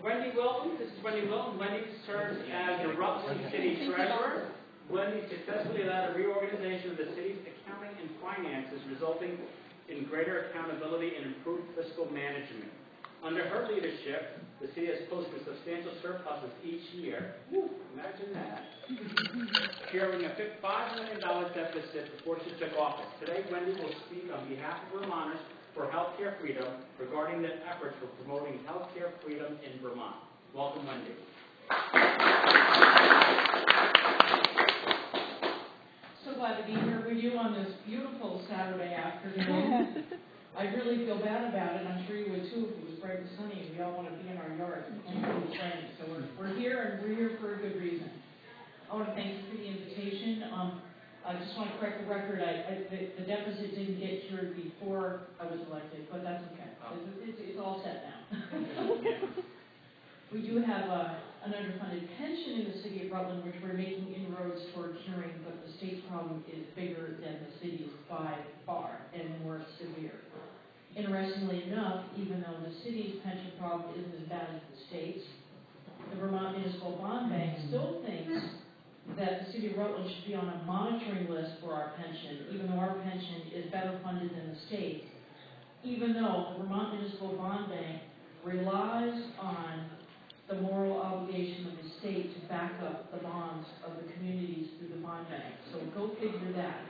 Wendy Wilton. This is Wendy Wilton. Wendy serves as the Rutland City Treasurer. Wendy successfully led a reorganization of the city's accounting and finances, resulting in greater accountability and improved fiscal management. Under her leadership, the city has posted substantial surpluses each year. Woo, imagine that. Carrying a $5 million deficit before she took office. Today, Wendy will speak on behalf of Vermonters for healthcare freedom regarding the efforts for promoting healthcare freedom in Vermont. Welcome, Wendy. So glad to be here with you on this beautiful Saturday afternoon. I really feel bad about it. I'm sure you would too if it was bright and sunny and we all want to be in our yards and can't do the rain. So we're here, and we're here for a good reason. I want to thank you for the invitation. I just want to correct the record. The deficit didn't get cured before I was elected, but that's okay. It's all set now. We do have an underfunded pension in the city of Rutland, which we're making inroads toward curing, but the state's problem is bigger than the city's by far and more severe. Interestingly enough, even though the city's pension problem isn't as bad as the state's, the Vermont Municipal Bond Bank still thinks that the city of Rutland should be on a monitoring list for our pension, even though our pension is better funded than the state, even though the Vermont Municipal Bond Bank relies on the moral obligation of the state to back up the bonds of the communities through the bond bank. So go figure that.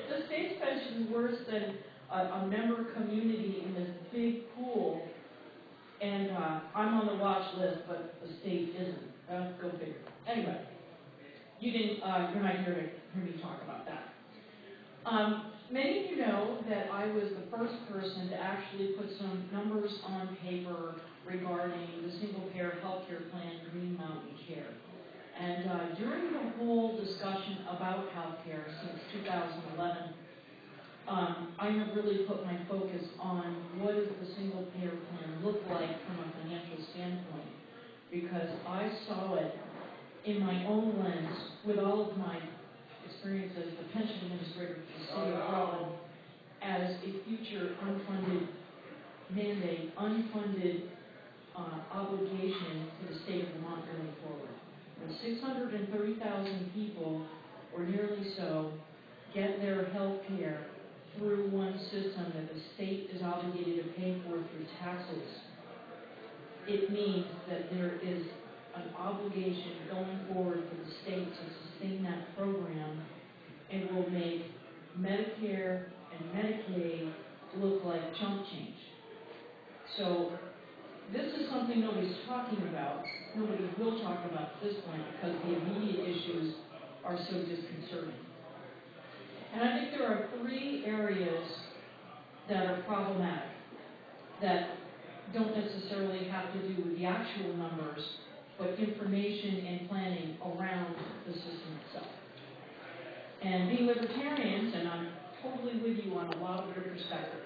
The state's pension is worse than a member community in this big pool, and I'm on the watch list, but the state isn't. Go figure. Anyway, you're not here to hear me talk about that. Many of you know that I was the first person to actually put some numbers on paper regarding the single-payer healthcare plan, Green Mountain Care. And during the whole discussion about healthcare since 2011, I have really put my focus on what does the single-payer plan look like from a financial standpoint, because I saw it in my own lens with all of my experience as the pension administrator for the city of Rutland as a future unfunded mandate, unfunded obligation to the state of Vermont going forward. When 630,000 people, or nearly so, get their health care through one system that the state is obligated to pay for through taxes, it means that there is an obligation going forward for the state to sustain that program, and will make Medicare and Medicaid look like chump change. So this is something nobody's talking about. Nobody will talk about at this point because the immediate issues are so disconcerting. And I think there are three areas that are problematic that don't necessarily have to do with the actual numbers, but information and planning around the system itself. And being libertarians, and I'm totally with you on a lot of your perspective,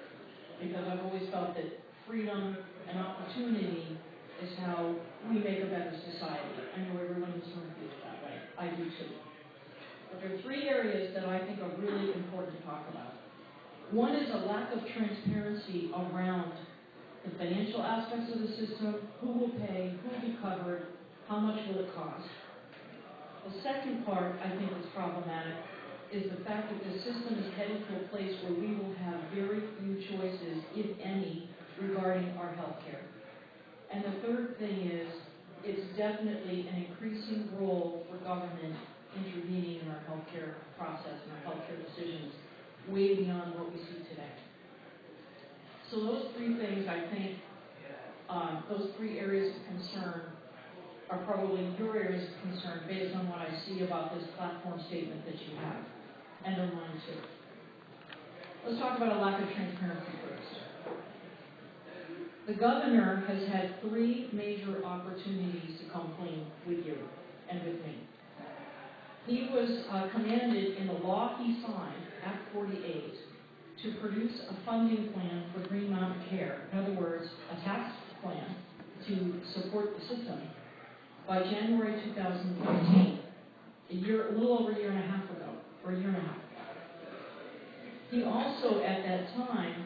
because I've always felt that freedom and opportunity is how we make a better society. I know everyone in this room feels that way. I do too. But there are three areas that I think are really important to talk about. One is a lack of transparency around the financial aspects of the system, who will pay, who will be covered, how much will it cost. The second part I think is problematic is the fact that the system is headed to a place where we will have very few choices, if any, regarding our health care. And the third thing is, it's definitely an increasing role for government intervening in our health care process and our health care decisions way beyond what we see today. So those three things, I think, those three areas of concern are probably your areas of concern based on what I see about this platform statement that you have. And they're mine too. Let's talk about a lack of transparency first. The governor has had three major opportunities to come clean with you and with me. He was commanded in the law he signed, Act 48, to produce a funding plan for Green Mountain Care. In other words, a tax plan to support the system by January 2014, a little over a year and a half ago, or a year and a half ago. He also, at that time,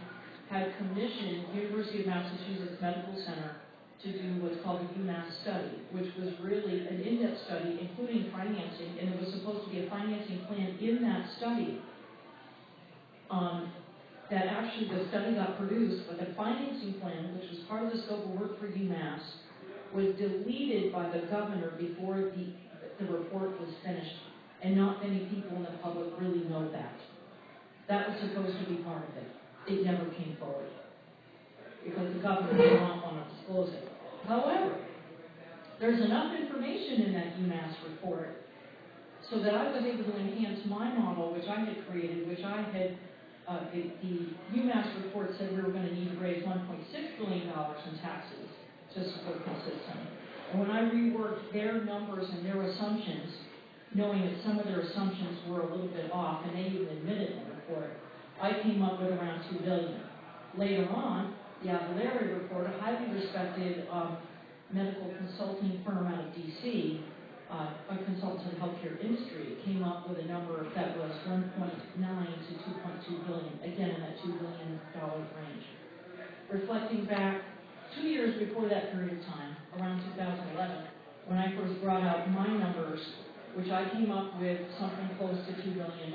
had commissioned University of Massachusetts Medical Center to do what's called a UMass study, which was really an in-depth study, including financing, and it was supposed to be a financing plan in that study. That actually the study got produced, but the financing plan, which was part of the scope of work for UMass, was deleted by the governor before the report was finished, and not many people in the public really know that. That was supposed to be part of it. It never came forward because the governor did not want to disclose it. However, there's enough information in that UMass report so that I was able to enhance my model, which I had created, which I had, the UMass report said we were going to need to raise $1.6 billion in taxes to support the system. And when I reworked their numbers and their assumptions, knowing that some of their assumptions were a little bit off, and they even admitted in the report, I came up with around $2 billion. Later on, the Avalere report, a highly respected medical consulting firm out of D.C., a consultant to the healthcare industry, came up with a number that was 1.9 to 2.2 billion, again in that $2 billion range. Reflecting back 2 years before that period of time, around 2011, when I first brought out my numbers, which I came up with something close to $2 billion,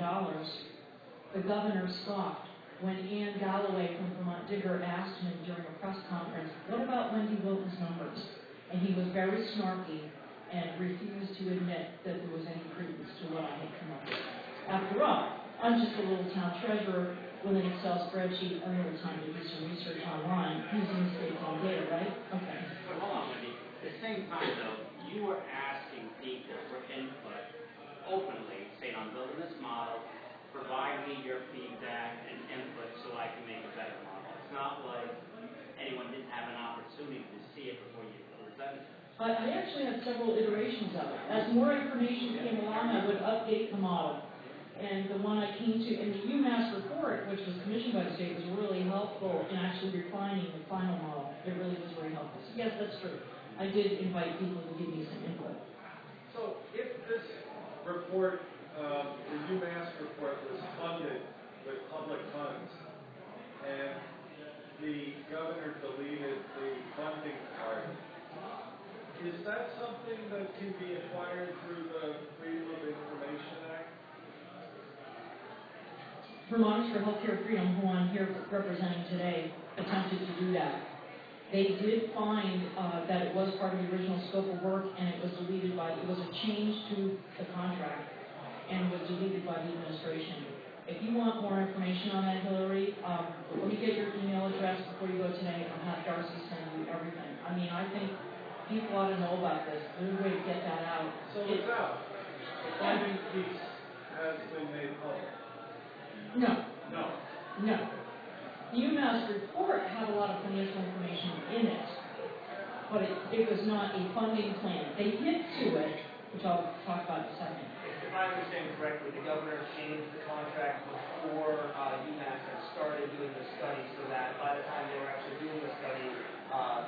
the governor scoffed when Ann Galloway from Vermont Digger asked him during a press conference, what about Wendy Wilton's numbers? And he was very snarky and refused to admit that there was any credence to what I had come up with. After all, I'm just a little town treasurer with an Excel spreadsheet and a little time to do some research online using state-owned data, right? Okay. But hold on, Wendy. At the same time, though, you were asking people for input openly, saying, I'm building this model, provide me your feedback and input so I can make a better model. It's not like anyone didn't have an opportunity to see it before you presented it. I actually had several iterations of it. As more information came along, I would update the model. And the one I came to in the UMass report, which was commissioned by the state, was really helpful in actually refining the final model. It really was very helpful. So yes, that's true. I did invite people to give me some input. So if this report, the UMass report, was funded with public funds, and the governor deleted the funding part, is that something that can be acquired through the Freedom of Information Act? Vermonters for Healthcare Freedom, who I'm here representing today, attempted to do that. They did find that it was part of the original scope of work, and it was deleted by, it was a change to the contract, and was deleted by the administration. If you want more information on that, Hillary, let me get your email address before you go today. I'll have Darcy send you everything. I mean, I think people ought to know about this. There's a way to get that out. So it's out. The funding piece has been made public. No. No. No. The UMass report had a lot of financial information in it, but it was not a funding plan. They hit to it, which I'll talk about in a second. If I understand correctly, the governor changed the contract before UMass had started doing the study, so that by the time they were actually doing the study,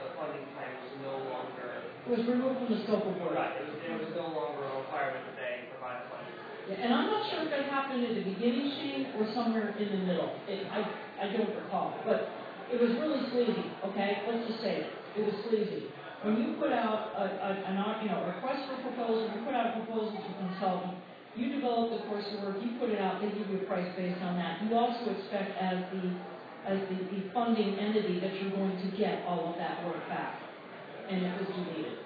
the funding plan was no longer... It was removed from the scope of work. Right, it was no longer a requirement that they provide funding. Yeah, and I'm not sure if that happened at the beginning, Shane, or somewhere in the middle. I don't recall, but it was really sleazy, okay? Let's just say it. It was sleazy. When you put out a request for proposal, you put out a proposal to consultant, you develop the course of work, you put it out, they give you a price based on that. You also expect as the funding entity that you're going to get all of that work back. And it was deleted.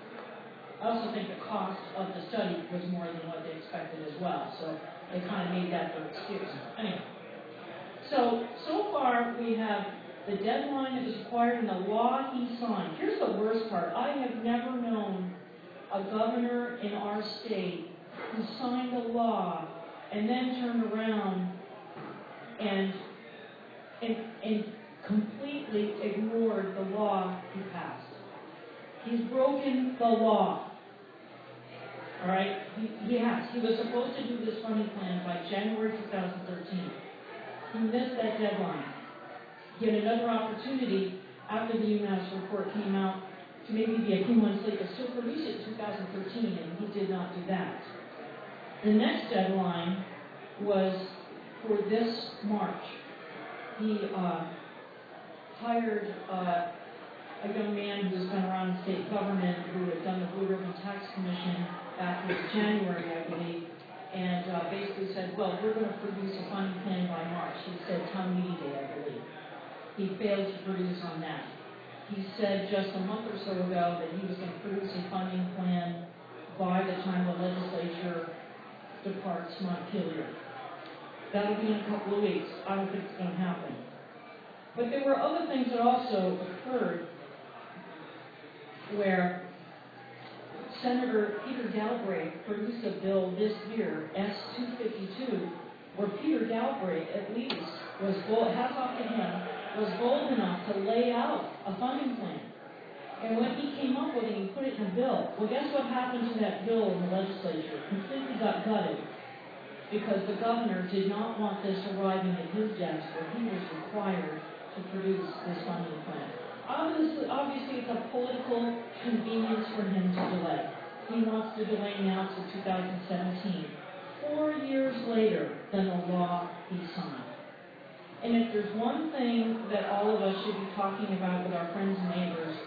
I also think the cost of the study was more than what they expected as well, so they kind of made that their excuse. Anyway, so far we have the deadline that was required and the law he signed. Here's the worst part. I have never known a governor in our state who signed a law and then turned around and completely ignored the law he passed. He's broken the law. All right? He has. He was supposed to do this funding plan by January 2013. He missed that deadline. He had another opportunity after the UMass report came out to maybe be a few months late, but still produce it in 2013, and he did not do that. The next deadline was for this March. He hired a a young man who's been around state government who had done the Blue Ribbon Tax Commission back in January, I believe, and basically said, well, we're going to produce a funding plan by March. He said town meeting day, I believe. He failed to produce on that. He said just a month or so ago that he was going to produce a funding plan by the time the legislature departs Montpelier. That'll be in a couple of weeks. I don't think it's going to happen. But there were other things that also occurred where Senator Peter Galbraith produced a bill this year, S-252, where Peter Galbraith, at least, was bold, hats off to him, was bold enough to lay out a funding plan. And when he came up with it, he put it in a bill. Well, guess what happened to that bill in the legislature? It completely got gutted because the governor did not want this arriving at his desk where he was required to produce this funding plan. Obviously, it's a political convenience for him to delay. He wants to delay now to 2017, 4 years later than the law he signed. And if there's one thing that all of us should be talking about with our friends and neighbors,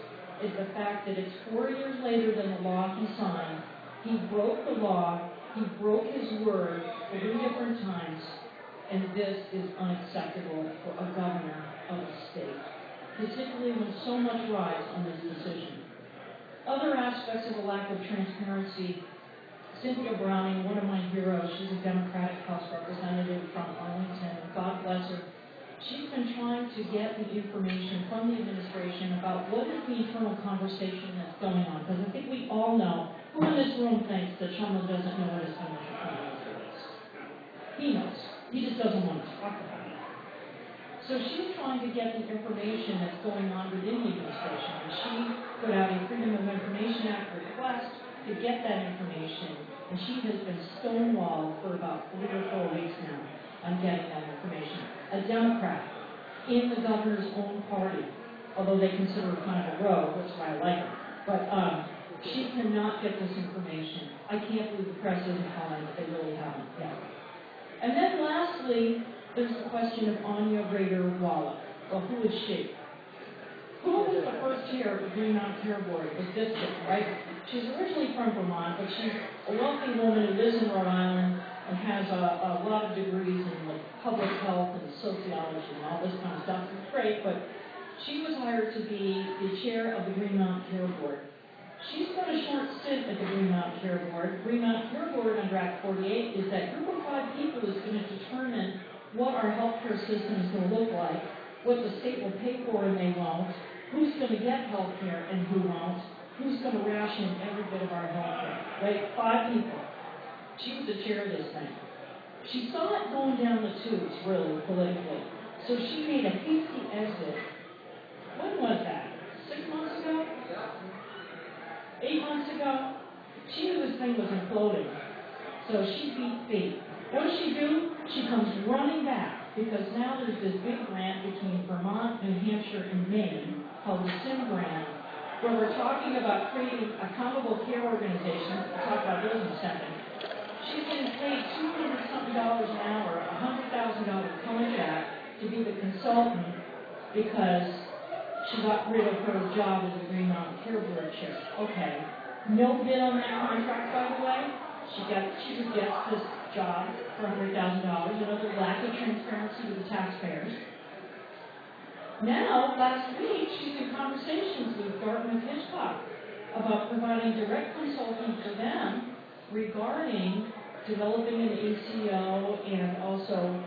is the fact that it's 4 years later than the law he signed. He broke the law, he broke his word 3 different times, and this is unacceptable for a governor of a state, particularly when so much rides on this decision. Other aspects of the lack of transparency, Cynthia Browning, one of my heroes, she's a Democratic House representative from Arlington, God bless her. She's been trying to get the information from the administration about what is the internal conversation that's going on. Because I think we all know, who in this room thinks that Shumlin doesn't know what his financial plan is? He knows. He just doesn't want to talk about it. So she's trying to get the information that's going on within the administration. And she put out a Freedom of Information Act request to get that information. And she has been stonewalled for about 3 or 4 weeks now on getting that information. A Democrat in the governor's own party, although they consider her kind of a rogue, that's why I like her. But she cannot get this information. I can't believe the press isn't calling, but they really haven't yet. And then lastly, there's the question of Anya Rader Wallach. Well, who is she? Who was the first chair of the Green Mountain Care Board? It was this chick, right? She's originally from Vermont, but she's a wealthy woman who lives in Rhode Island and has a lot of degrees in like public health and sociology and all this kind of stuff. It's great, but she was hired to be the chair of the Green Mountain Care Board. She's got a short stint at the Green Mountain Care Board. Green Mountain Care Board under Act 48 is that group of 5 people is going to determine what our healthcare system is going to look like, what the state will pay for and they won't, who's going to get healthcare and who won't, who's going to ration every bit of our healthcare, right? 5 people. She was the chair of this thing. She saw it going down the tubes, really, politically. So she made a hasty exit. When was that? 6 months ago? 8 months ago? She knew this thing was imploding. So she beat fate. What does she do? She comes running back because now there's this big grant between Vermont, New Hampshire, and Maine called the SIM grant, where we're talking about creating accountable care organizations. We'll talk about those in a second. She's getting paid $200-something an hour, a $100,000 contract to be the consultant because she got rid of her job as a Green Mountain Care Board chair. Okay. No bid on that contract, by the way. She just gets this job for $100,000, another lack of transparency to the taxpayers. Now, last week, she's in conversations with Dartmouth Hitchcock about providing direct consulting for them regarding developing an ACO and also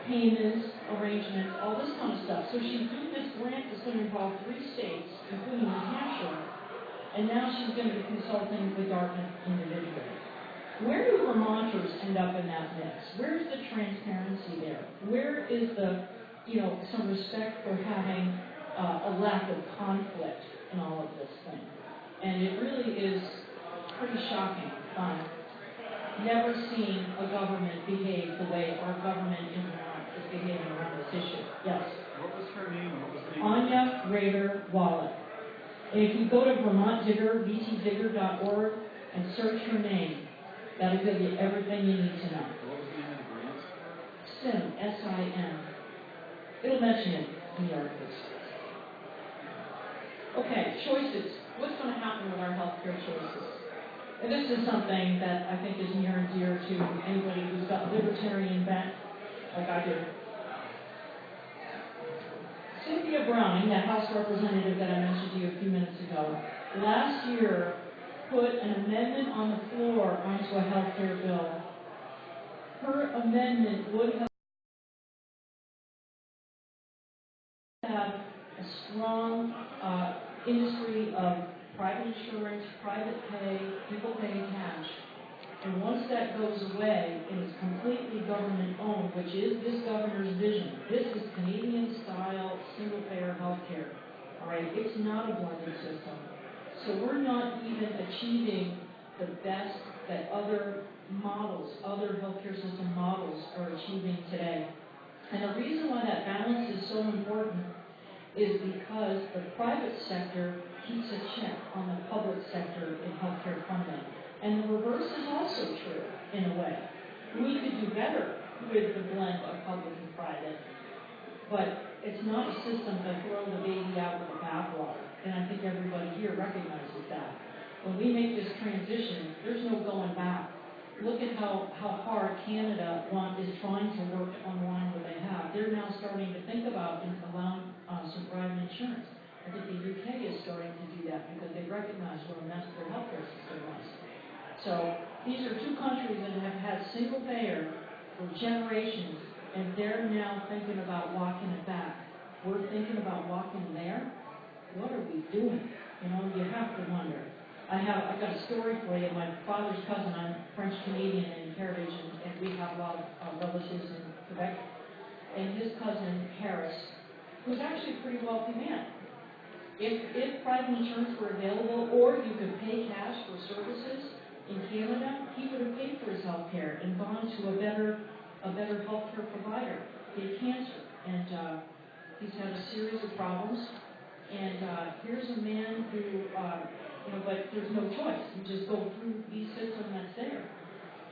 payments, arrangements, all this kind of stuff. So she's doing this grant that's going to involve 3 states, including New Hampshire, and now she's going to be consulting with Dartmouth individually. Where do Vermonters end up in that mix? Where's the transparency there? Where is the, some respect for having a lack of conflict in all of this thing? And it really is pretty shocking. Never seen a government behave the way our government in Vermont is behaving around this issue. Yes? What was her name? Anya Rader Wallach. And if you go to Vermont Digger, vtdigger.org, and search her name, that'll give you everything you need to know. What was the name of the grant? SIM, S-I-M. It'll mention it in the articles. Okay, choices. What's going to happen with our healthcare choices? And this is something that I think is near and dear to anybody who's got libertarian bent, like I do. Cynthia Browning, that House representative that I mentioned to you a few minutes ago, last year put an amendment on the floor onto a healthcare bill. Her amendment would have a strong industry of private insurance, private pay, people paying cash. And once that goes away and it's completely government owned, which is this governor's vision, this is Canadian-style single-payer healthcare. All right, it's not a blended system. So we're not even achieving the best that other models, other healthcare system models are achieving today. And the reason why that balance is so important is because the private sector keeps a check on the public sector in healthcare funding. And the reverse is also true, in a way. We could do better with the blend of public and private, but it's not a system to throw the baby out with the bathwater. And I think everybody here recognizes that. When we make this transition, there's no going back. Look at how hard Canada is trying to work to unwind what they have. They're now starting to think about allowing some private insurance. I think the UK is starting to do that because they recognize what a mess their healthcare system was. So these are two countries that have had single payer for generations, and they're now thinking about walking it back. We're thinking about walking there. What are we doing? You know, you have to wonder. I've got a story for you. My father's cousin, I'm French Canadian in heritage, and we have a lot of relatives in Quebec. And his cousin Harris, who's actually a pretty wealthy man. If private insurance were available, or you could pay cash for services in Canada, he would have paid for his health care and gone to a better health care provider. He had cancer, and he's had a series of problems. And here's a man who, but there's no choice. You just go through the system that's there.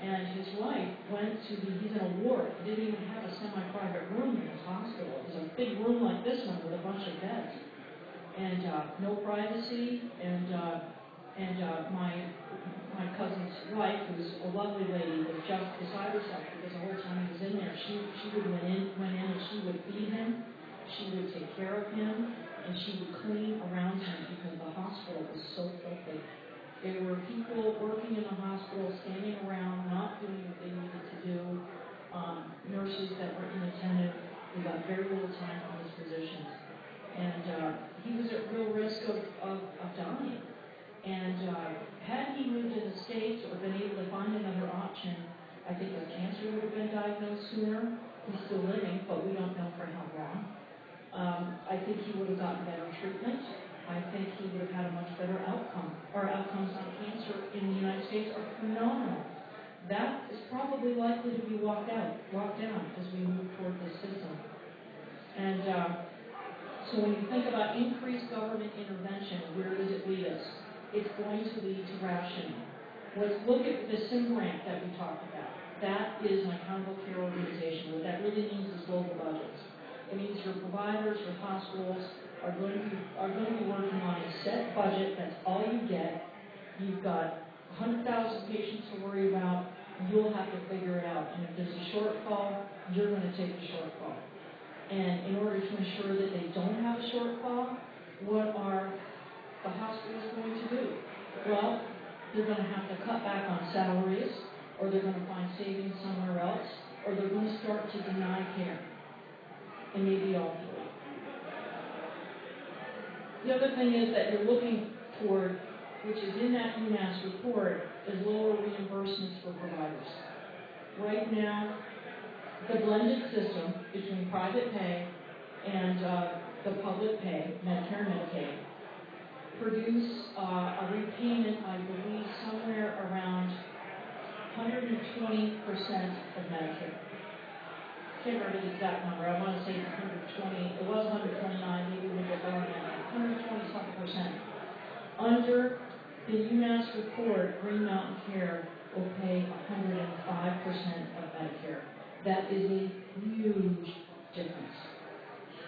And his wife went to he's in a ward. He didn't even have a semi-private room in his hospital. It was a big room like this one with a bunch of beds. And no privacy, and my cousin's wife, who's a lovely lady, was just beside herself because the whole time he was in there, she went in and she would feed him, she would take care of him, and she would clean around him because the hospital was so filthy. There were people working in the hospital, standing around, not doing what they needed to do, nurses that were inattentive, who got very little time on his positions. And he was at real risk of dying. And had he lived in the States or been able to find another option, I think his cancer would have been diagnosed sooner. He's still living, but we don't know for how long. I think he would have gotten better treatment. I think he would have had a much better outcome. Our outcomes on cancer in the United States are phenomenal. That is probably likely to be walked down as we move toward this system. And so when you think about increased government intervention, where does it lead us? It's going to lead to rationing. Let's look at the SIM grant that we talked about. That is an accountable care organization. What that really means is global budgets. It means your providers, your hospitals are going to be working on a set budget. That's all you get. You've got 100,000 patients to worry about. You'll have to figure it out. And if there's a shortfall, you're going to take the shortfall. And in order to ensure that they don't have a shortfall, what are the hospitals going to do? Well, they're going to have to cut back on salaries, or they're going to find savings somewhere else, or they're going to start to deny care. And maybe all three. The other thing is that you're looking toward, which is in that UMass report, is lower reimbursements for providers. Right now, the blended system between private pay and the public pay, Medicare and Medicaid, produce a repayment, I believe, somewhere around 120% of Medicare. I can't remember the exact number. I want to say 120. It was 129. Maybe we'll get lower than that. 120-something%. Under the UMass report, Green Mountain Care will pay 105% of Medicare. That is a huge difference.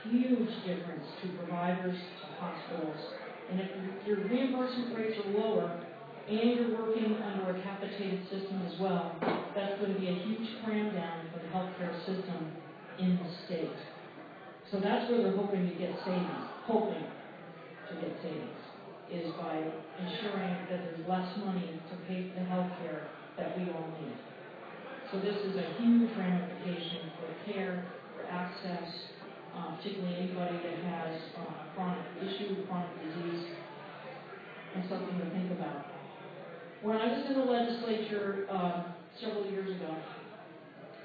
Huge difference to providers, to hospitals, And if your reimbursement rates are lower, and you're working under a capitated system as well, that's going to be a huge cram down for the healthcare system in the state. So that's where they're hoping to get savings, is by ensuring that there's less money to pay for the health care that we all need. So this is a huge ramification for care, for access, particularly anybody that has a chronic issue, chronic disease, and something to think about. When I was in the legislature several years ago,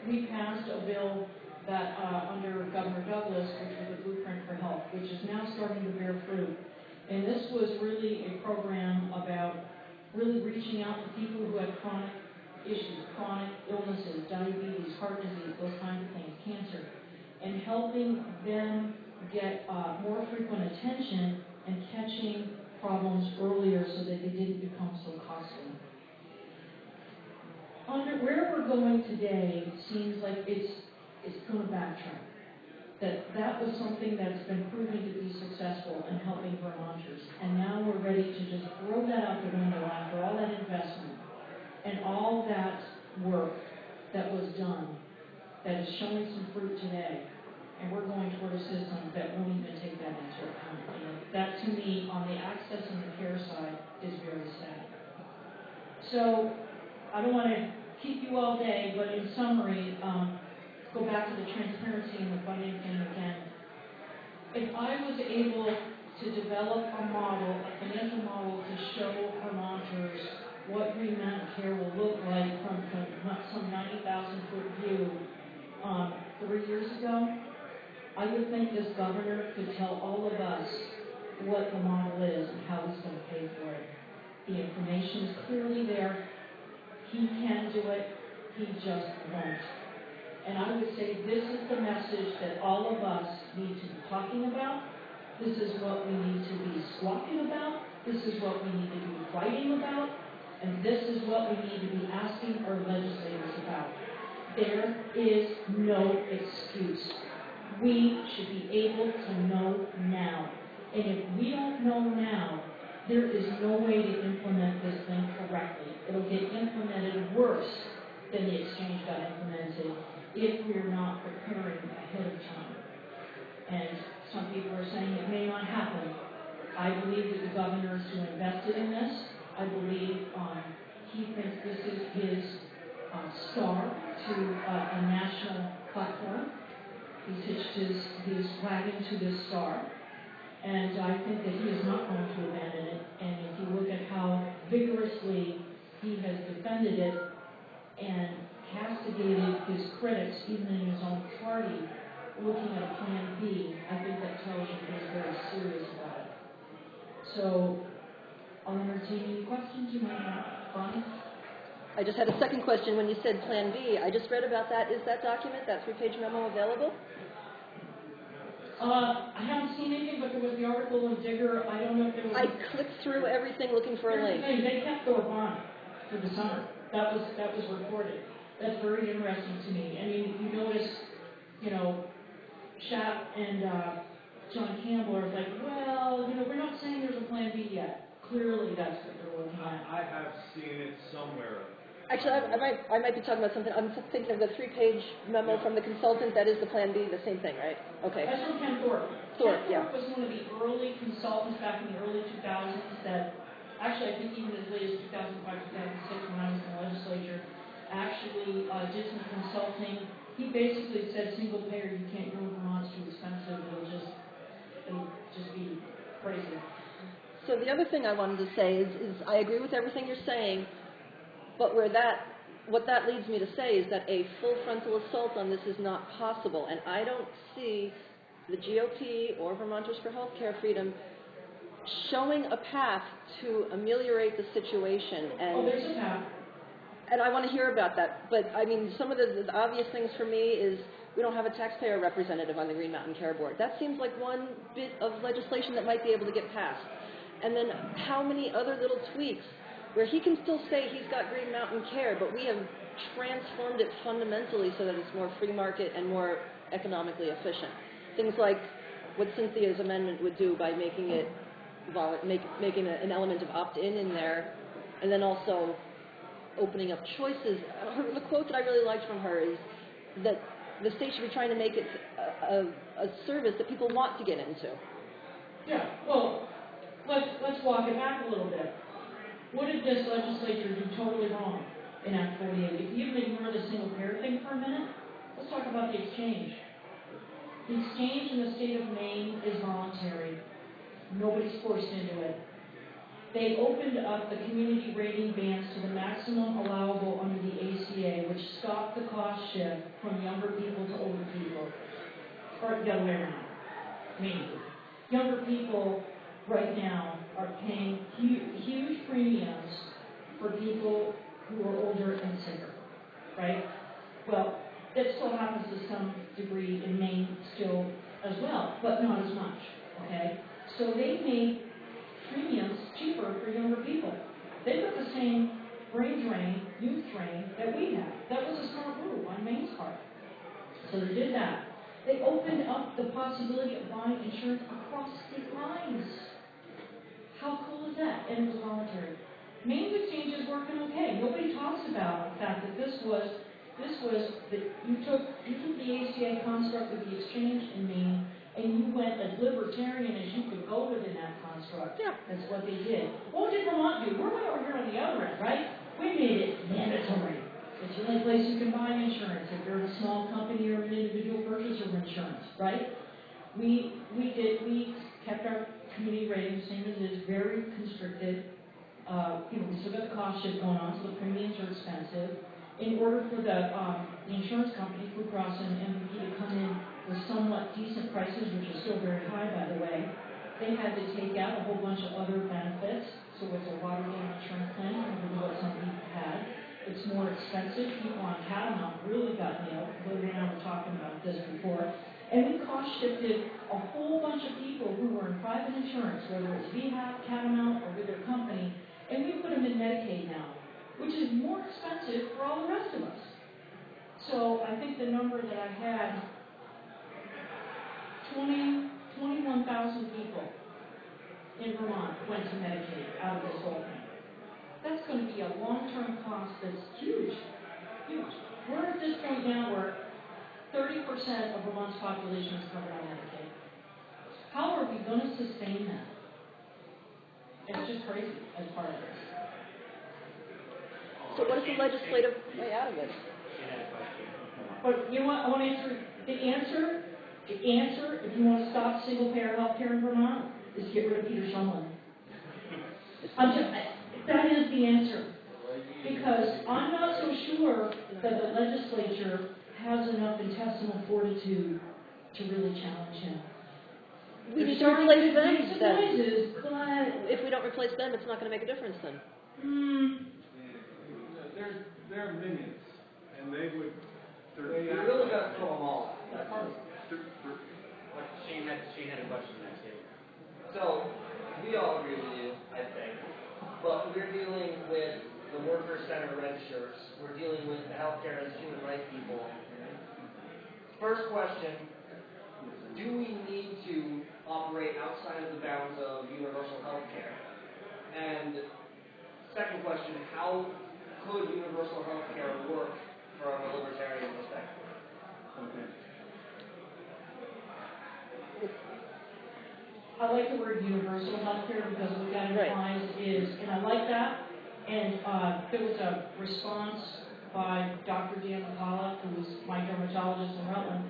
we passed a bill that under Governor Douglas, which was a blueprint for health, which is now starting to bear fruit. And this was really a program about really reaching out to people who had chronic issues, chronic illnesses, diabetes, heart disease, those kinds of things, cancer, and helping them get more frequent attention and catching problems earlier so that they didn't become so costly. Where we're going today seems like it's going to backtrack. That was something that's been proven to be successful in helping Vermonters. And now we're ready to just throw that out the window after all that investment and all that work that was done that is showing some fruit today. And we're going toward a system that won't even take that into account. And that, to me, on the access and the care side, is very sad. So I don't want to keep you all day, but in summary, go back to the transparency and the funding thing again. If I was able to develop a model, a financial model to show Vermonters what Green Mountain Care will look like from some 90,000-foot view 3 years ago, I would think this governor could tell all of us what the model is and how he's going to pay for it. The information is clearly there. He can do it. He just won't. And I would say this is the message that all of us need to be talking about. This is what we need to be squawking about. This is what we need to be fighting about. And this is what we need to be asking our legislators about. There is no excuse. We should be able to know now. And if we don't know now, there is no way to implement this thing correctly. It'll get implemented worse than the exchange got implemented if we're not preparing ahead of time. And some people are saying it may not happen. I believe that the governor is who invested in this. I believe he thinks this is his star to a national platform. He's hitched his wagon to this star. And I think that he is not going to abandon it. And if you look at how vigorously he has defended it and castigated his critics, even in his own party, looking at a plan B, I think that tells you he's very serious about it. So I'll entertain any questions you might have. Bonnie? I just had a second question. When you said Plan B, I just read about that. Is that document, that 3-page memo, available? I haven't seen anything, but there was the article in Digger. I don't know if there was... I clicked through everything looking for a link. They kept the Vermont for the summer. That was reported. That's very interesting to me. I mean, you notice, Schaap and John Campbell are like, well, we're not saying there's a Plan B yet. Clearly, that's what they're looking at. I have seen it somewhere. Actually, I might be talking about something. I'm thinking of the 3-page memo from the consultant. That is the Plan B, the same thing, right? Okay. That's from Ken Thorpe. Thorpe, Ken Thorpe was one of the early consultants back in the early 2000s that, actually, I think even as late as 2005, 2006, when I was in the legislature, actually did some consulting. He basically said, single payer, you can't go to Vermont, it's too expensive. It'll just be crazy. So the other thing I wanted to say is I agree with everything you're saying. But what that leads me to say is that a full frontal assault on this is not possible. And I don't see the GOP or Vermonters for Healthcare Freedom showing a path to ameliorate the situation. And, there's a path. And I want to hear about that. But, I mean, some of the obvious things for me is we don't have a taxpayer representative on the Green Mountain Care Board. That seems like one bit of legislation that might be able to get passed. And then how many other little tweaks where he can still say he's got Green Mountain Care, but we have transformed it fundamentally so that it's more free market and more economically efficient. Things like what Cynthia's amendment would do by making it making an element of opt-in in there, and then also opening up choices. The quote that I really liked from her is that the state should be trying to make it a service that people want to get into. Yeah, well, let's walk it back a little bit. What did this legislature do totally wrong in Act 48? If you even ignore the single payer thing for a minute, let's talk about the exchange. The exchange in the state of Maine is voluntary. Nobody's forced into it. They opened up the community rating bands to the maximum allowable under the ACA, which stopped the cost shift from younger people to older people. Or the other way around. Mainly. Younger people right now are paying huge premiums for people who are older and sicker, right? Well, that still happens to some degree in Maine still as well, but not as much, okay? So they made premiums cheaper for younger people. They've got the same brain drain, youth drain that we have. That was a smart move on Maine's part. So they did that. They opened up the possibility of buying insurance across state lines. How cool is that? And it was voluntary. Maine's exchange is working okay. Nobody talks about the fact that this was that you took the ACA construct of the exchange in Maine and you went as libertarian as you could go within that construct. Yeah. That's what they did. What did Vermont do? We're way over here on the other end, right? We made it mandatory. It's the only place you can buy insurance if you're a small company or an individual purchaser of insurance, right? We kept our community rating the same as it is, very constricted. We still got the cost shift going on, so the premiums are expensive. In order for the insurance company, Blue Cross and MVP, to come in with somewhat decent prices, which is still very high, by the way, they had to take out a whole bunch of other benefits. So it's a watered-down insurance plan compared to what some people had. It's more expensive. People on Catamount really got nailed. Hillary and I were talking about this before. And we cost-shifted a whole bunch of people who were in private insurance, whether it's VHAP, Catamount, or with their company, and we put them in Medicaid now, which is more expensive for all the rest of us. So I think the number that I had, 21,000 people in Vermont went to Medicaid out of this whole thing. That's going to be a long-term cost that's huge, huge. We're at this point now where 30% of Vermont's population is covered on Medicaid. How are we going to sustain that? It's just crazy as part of this. So what is the legislative way out of it? But you know what? I want to answer the answer. The answer, if you want to stop single-payer health care in Vermont, is get rid of Peter Shumlin. That is the answer. Because I'm not so sure that the legislature has enough intestinal fortitude to really challenge him. We need to replace them then. But if we don't replace them, it's not going to make a difference then. They're minions, and they would. You really got to throw them all. That's part of it. Shane had a question next year. So, we all agree with you, I think. But we're dealing with the worker center red shirts. We're dealing with the healthcare as human rights people. First question, do we need to operate outside of the bounds of universal health care? And second question, how could universal health care work from a libertarian perspective? Okay. I like the word universal health care because what that implies is, and I like that, and there was a response by Dr. Dan McCullough, who was my dermatologist in Rutland.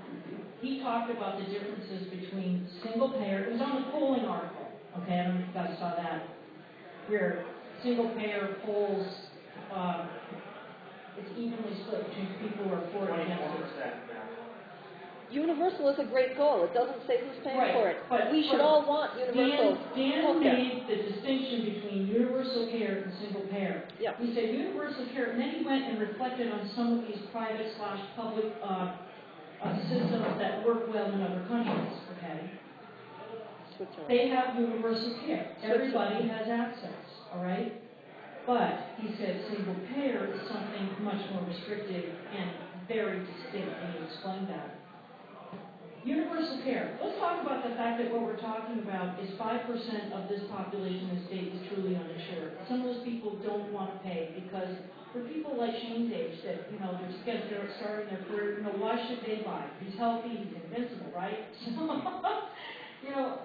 He talked about the differences between single payer, it was on the polling article, okay, I don't know if you guys saw that, where single payer polls, it's evenly split between people who are for it and against it. Universal is a great goal. It doesn't say who's paying Right, for it. but we should all want universal Dan health care. made the distinction between universal care and single payer. Yeah. He said universal care, and then he went and reflected on some of these private/public systems that work well in other countries. Okay. Switzerland. They have universal care. Everybody has access. All right. But he said single payer is something much more restrictive and very distinct, and he explained that. Universal care. Let's talk about the fact that what we're talking about is 5% of this population in the state is truly uninsured. Some of those people don't want to pay because for people like Shane's age that, you know, they're just getting starting their career, you know, why should they buy? He's healthy, he's invincible, right? You know,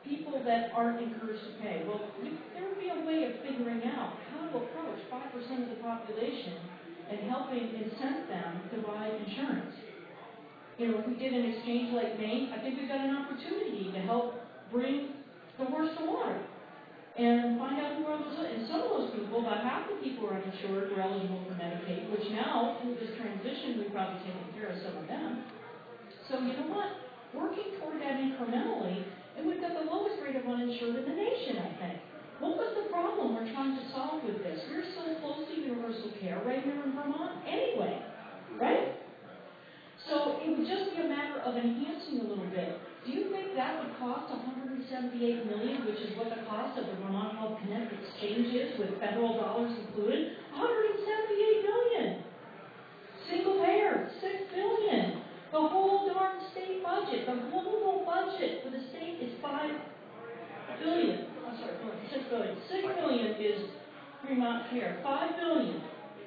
people that aren't encouraged to pay. Well, there would be a way of figuring out how to approach 5% of the population and helping incent them to buy insurance. You know, if we did an exchange like Maine, I think we've got an opportunity to help bring the horse to water and find out who are those. And some of those people, about half the people are uninsured, were eligible for Medicaid, which now, through this transition, we've probably taken care of some of them. So you know what? Working toward that incrementally, and we've got the lowest rate of uninsured in the nation, I think. What was the problem we're trying to solve with this? We're so close to universal care right here in Vermont anyway, right? So it would just be a matter of enhancing a little bit. Do you think that would cost $178 million, which is what the cost of the Vermont Health Connect exchange is, with federal dollars included? $178 million. Single payer, $6 billion. The whole darn state budget, the global budget for the state is $5 billion. I'm sorry, $6 billion. $6 billion is Vermont Care. $5 billion.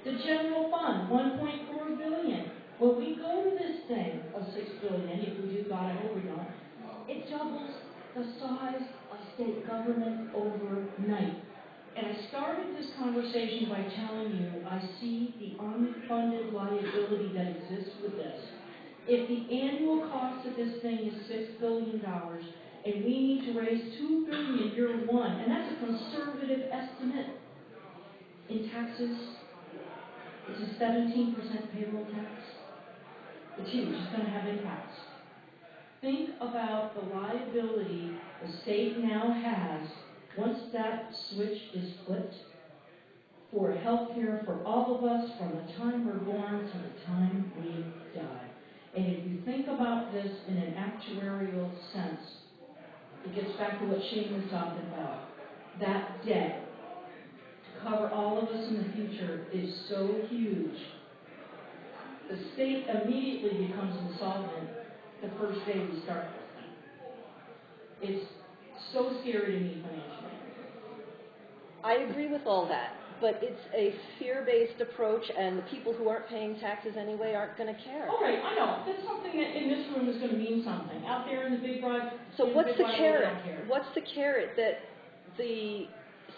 The general fund, $1.4 billion. When we go to this thing of $6 billion, if we do, God, I hope we don't, it doubles the size of state government overnight. And I started this conversation by telling you I see the unfunded liability that exists with this. If the annual cost of this thing is $6 billion, and we need to raise $2 billion year one, and that's a conservative estimate in taxes, it's a 17% payroll tax. It's huge. It's going to have impacts. Think about the liability the state now has once that switch is flipped for health care for all of us from the time we're born to the time we die. And if you think about this in an actuarial sense, it gets back to what Shane was talking about. That debt to cover all of us in the future is so huge. The state immediately becomes insolvent the first day we start this thing. It's so scary to me financially. I agree with all that, but it's a fear-based approach, and the people who aren't paying taxes anyway aren't going to care. All right, I know. That's something that in this room is going to mean something. Out there in the big broad... So what's the carrot? What's the carrot that the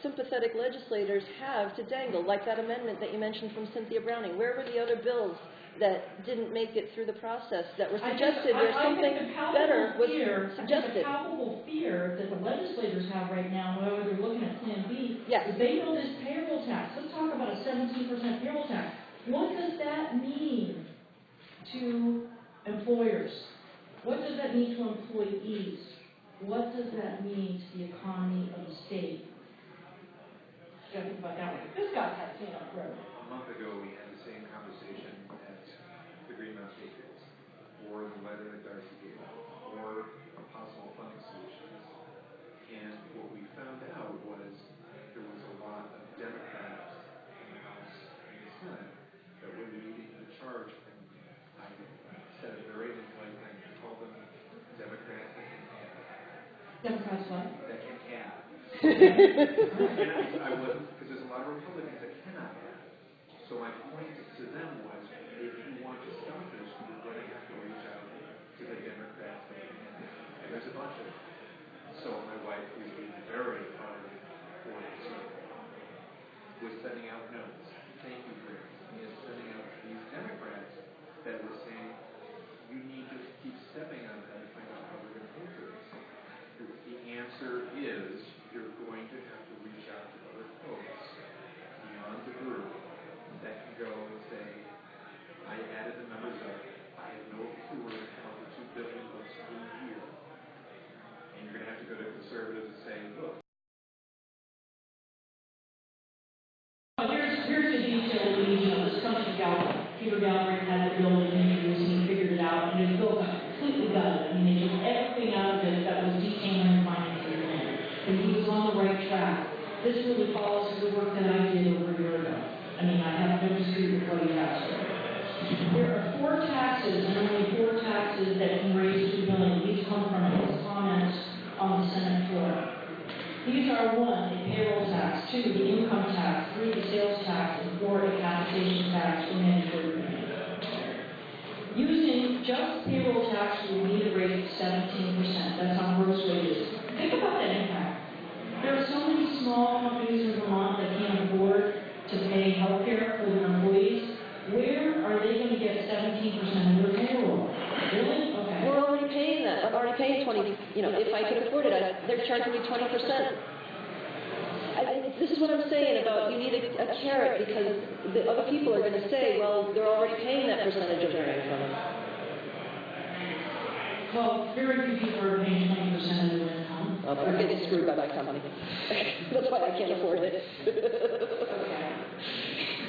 sympathetic legislators have to dangle, like that amendment that you mentioned from Cynthia Browning? Where were the other bills that didn't make it through the process that were suggested where something better was suggested? The palpable fear that the legislators have right now, whether they're looking at Plan B, yes, is they know this payroll tax. Let's talk about a 17% payroll tax. What does that mean to employers? What does that mean to employees? What does that mean to the economy of the state? You gotta think about that one. This guy's had to up road. A month ago, we had the same conversation at the Greenmount Patriots, or the letter that Darcy gave, or possible funding solutions. And what we found out was there was a lot of Democrats in the House and the Senate that were leading the charge. And I said it very politely, I called them Democrats that can have. Democrats what? That can have. And I wasn't, because there's a lot of Republicans that cannot have. So my point to them was, if you want to stop this, you're going to have to reach out to the Democrats that can have. And there's a bunch of them. So my wife, who's been very hard for this, was sending out notes. Thank you, Rick. He is sending out to these Democrats that were saying, you need to keep stepping on them to find out how we're going to pay for this. The answer is, you're going to have to reach out to other folks beyond the group that can go and say, I added the numbers up. I have no clue where to come up with $2 billion a year. And you're going to have to go to conservatives and say, look. Here's the detail lead. This comes from Galbraith. Peter Galbraith had a building and he figured it out, and it's built completely gutted. I mean, they took everything out of it that was detailing financing plan. And he was on the right track. This really follows the work that I did over a year ago. I mean, I have no dispute with what he has. There are 4 taxes, and only 4 taxes that can 20, if I could afford it, they're charging me 20%. This is what I'm saying about you need a carrot, because the other people are going to say, well, they're already paying that percentage of their income. Well, very few people are paying 20% of their income. We're getting screwed by my company. That's why I can't afford it.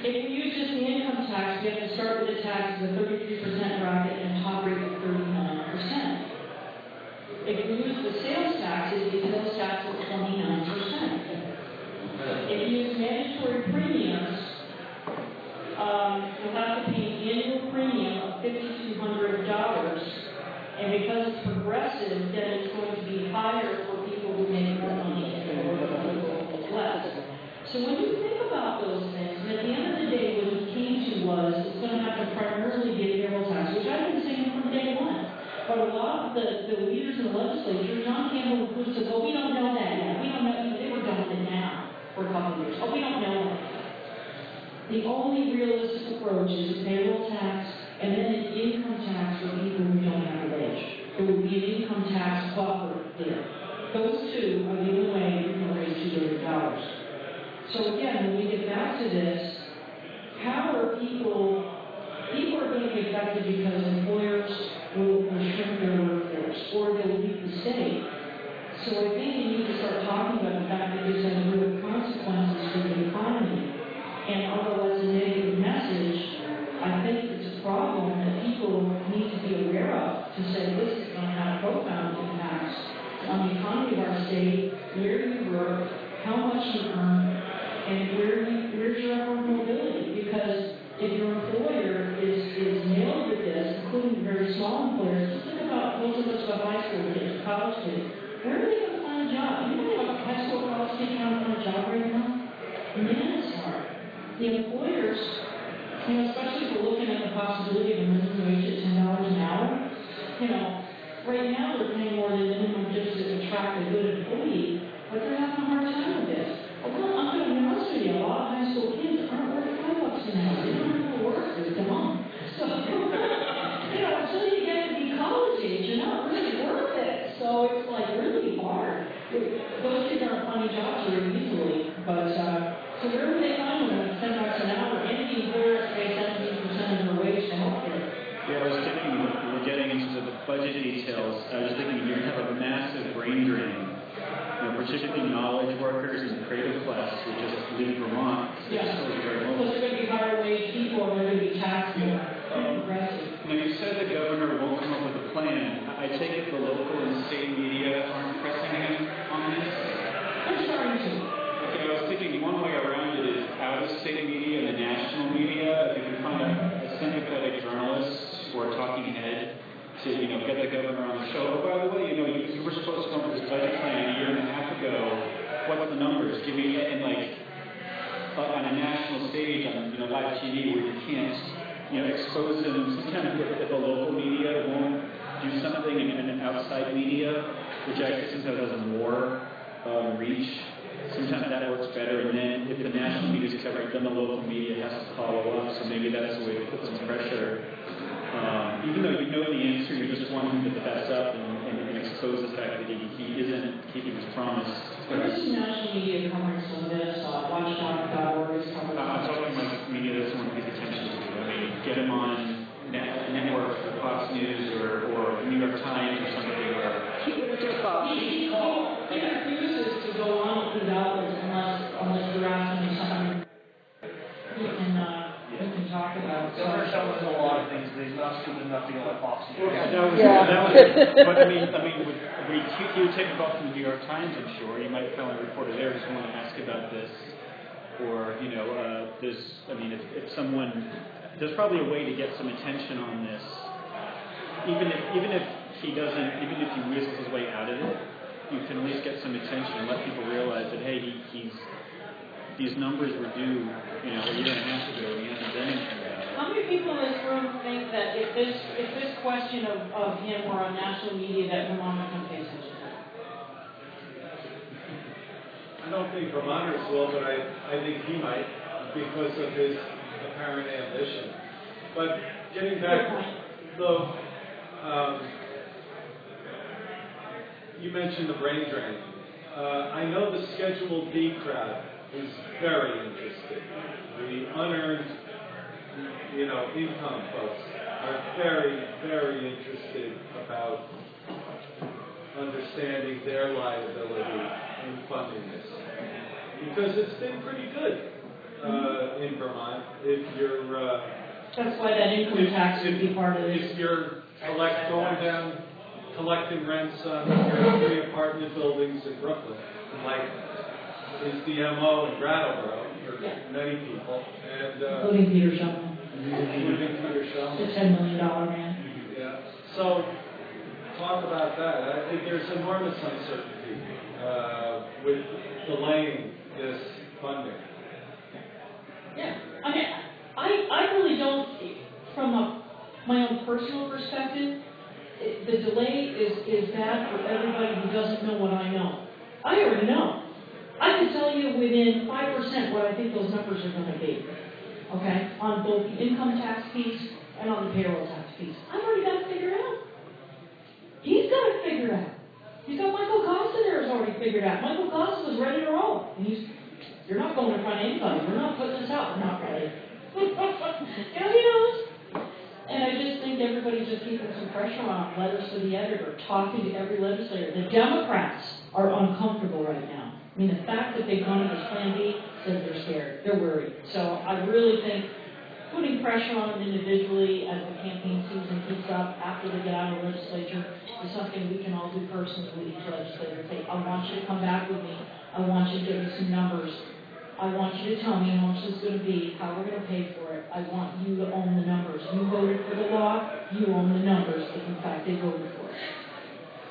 If we use just the income tax, we have to start with a tax of a 33% bracket and a top rate of 39%. If we use the sales tax, it'd be sales tax of 29%. If you use mandatory premiums, you'll have to pay an annual premium of $5,200, and because it's progressive, then it's going to be higher for people who make more money or less. So when you think about those things, and at the end of the day, what he came to was it's going to have to primarily be a payroll tax, which I've been saying from day one. But a lot of the leaders in the legislature, John Campbell includes, says, well, we don't know that yet. We don't know. They were doing it now for a couple of years. Oh, we don't know that. The only realistic approach is a payroll tax and then an income tax for people who don't have a wage. There would be an income tax buffer there. Those two are the only way you can raise $2 billion. So again, when we get back to this, how are people are going to be affected because employers will shrink their workforce or they'll leave the state. So I think you need to start talking about the fact that this has real consequences for the economy. And although that's a negative message, I think it's a problem that people need to be aware of, to say this is going to have profound impacts on the economy of our state, where you work, how much you earn, and where's your upward mobility. Because if your employer is nailed with this, including very small employers, just think about those of us who have high school kids, college kids. Where are they going to find a job? You know what high school college kids trying to find a job right now? Man, it's hard. The employers, especially if we're looking at the possibility of a minimum wage at $10 an hour, right now they're paying more than minimum just to attract a good employee, but they're having a hard time with this. I'm going to be honest with you, a lot of high school kids aren't worth $5 an hour. They don't have to work, they're dumb. So, until you get to be college age, you're not really worth it. So it's like really hard. Those kids aren't finding jobs very easily, but so where would they find them at $10 an hour? Any employer pays 17% of their wage to health care. Yeah, I was thinking we're getting into the budget details. I was thinking you're going to have a massive brain drain. Particularly knowledge workers and creative classes, which is leave Vermont. Yeah. Because they're going to be higher wage people, and they're going to be taxed more. You said the governor won't come up with a plan. I take it the local and state media aren't pressing him on this? I'm starting to. Okay, I was thinking one way around it is out-of-state media and the national media. If you can find a sympathetic journalist or a talking head to, get the governor on the show. Oh, by the way, you were supposed to come up with this budget plan a year and a half ago. What's the numbers? Give me, and on a national stage on, live TV where you can't, expose them. Sometimes if the local media won't do something in an outside media, which actually sometimes has more reach, sometimes that works better. And then if the national media is covering, then the local media has to follow up. So maybe that's a way to put some pressure. Even though you know the answer, you just want him to fess up and expose the fact that he isn't keeping his promise. There is some national media covering some of this. Watchdog.org is covering. I'm talking like media that someone pays attention to. I mean, get him on network, Fox News, or the New York Times or something. He refuses to go on with his outlets unless you're asking him something. You can talk about. Governor Sheldon does a lot of things, but he's not stupid enough to go on Fox News. That was but I mean, he would take a call from the New York Times, I'm sure. You might find a reporter there who's going to ask about this. Or, if someone, there's probably a way to get some attention on this. Even if he weasels his way out of it, you can at least get some attention and let people realize that, hey, these numbers were due, a year and a half ago, and he hasn't done anything about it. How many people in this room think that if this question of him were on national media, that Vermont would pay attention to? I don't think Vermonters will, but I think he might because of his apparent ambition. But getting back, you mentioned the brain drain. I know the Schedule D crowd is very interested. The unearned, income folks are very, very interested about understanding their liability in funding this. Because it's been pretty good in Vermont. If you're That's why that income tax would be part of this. if you're going down collecting rents on your 3 apartment buildings in Brooklyn, like is the MO in Brattleboro for many people, and Including Peter Shumlin, including Peter the Shumlin. $10 million man. Yeah. So talk about that. I think there's enormous uncertainty with delaying this funding. Yeah, I mean, I really don't, from my own personal perspective, the delay is bad for everybody who doesn't know what I know. I already know. I can tell you within 5% what I think those numbers are going to be, okay, on both the income tax piece and on the payroll tax piece. I've already got it figured out. He's got it figured out. He's got Michael Costa there is already figured out. Michael Costa was ready to roll. And you're not going in front of anybody. We're not putting this out. We're not ready. He knows. And I just think everybody's just keeping some pressure on letters to the editor, talking to every legislator. The Democrats are uncomfortable right now. I mean, the fact that they've gone to this Plan B says they're scared. They're worried. So I really think putting pressure on them individually as the campaign season heats up after they get out of the legislature is something we can all do personally with each legislator. Say, I want you to come back with me. I want you to give me some numbers. I want you to tell me how much it's going to be, how we're going to pay for it. I want you to own the numbers. You voted for the law, you own the numbers if in fact they voted for it.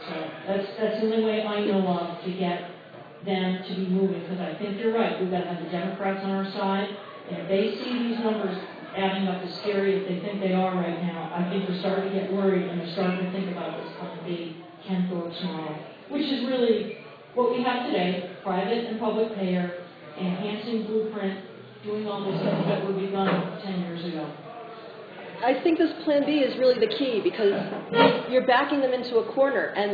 So that's the only way I know of to get them to be moving, because I think you're right. We've got to have the Democrats on our side, and if they see these numbers adding up as scary as they think they are right now, I think they're starting to get worried and they're starting to think about this Plan B, Ken Thorpe's model, which is really what we have today, private and public payer, enhancing blueprint, doing all the stuff that were begun 10 years ago. I think this Plan B is really the key, because you're backing them into a corner, and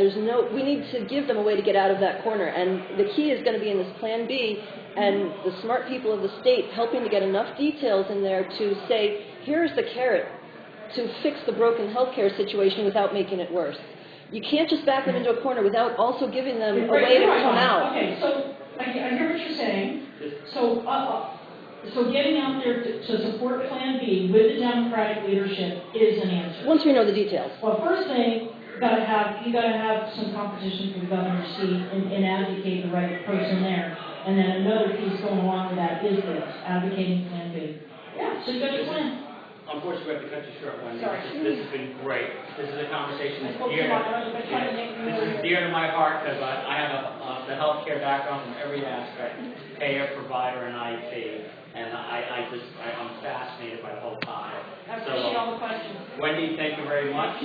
we need to give them a way to get out of that corner. And the key is going to be in this Plan B, and the smart people of the state helping to get enough details in there to say, here's the carrot to fix the broken healthcare situation without making it worse. You can't just back them into a corner without also giving them a way to come out. Okay, so I hear what you're saying. So getting out there to support Plan B with the Democratic leadership is an answer. Once we know the details. Well, first thing, you got to have some competition for the governor's seat and advocate the right person there. And then another piece going along with that is this, advocating Plan B. Yeah, so you got your plan. Unfortunately, we have to cut you short, Wendy. Sorry. This has been great. This is a conversation I that's spoke dear too much. I tried to make this is dear to my heart, because I have the healthcare background from every aspect, payer, provider, and IT. And I'm fascinated by the whole topic. I appreciate all the questions. Wendy, thank you very much.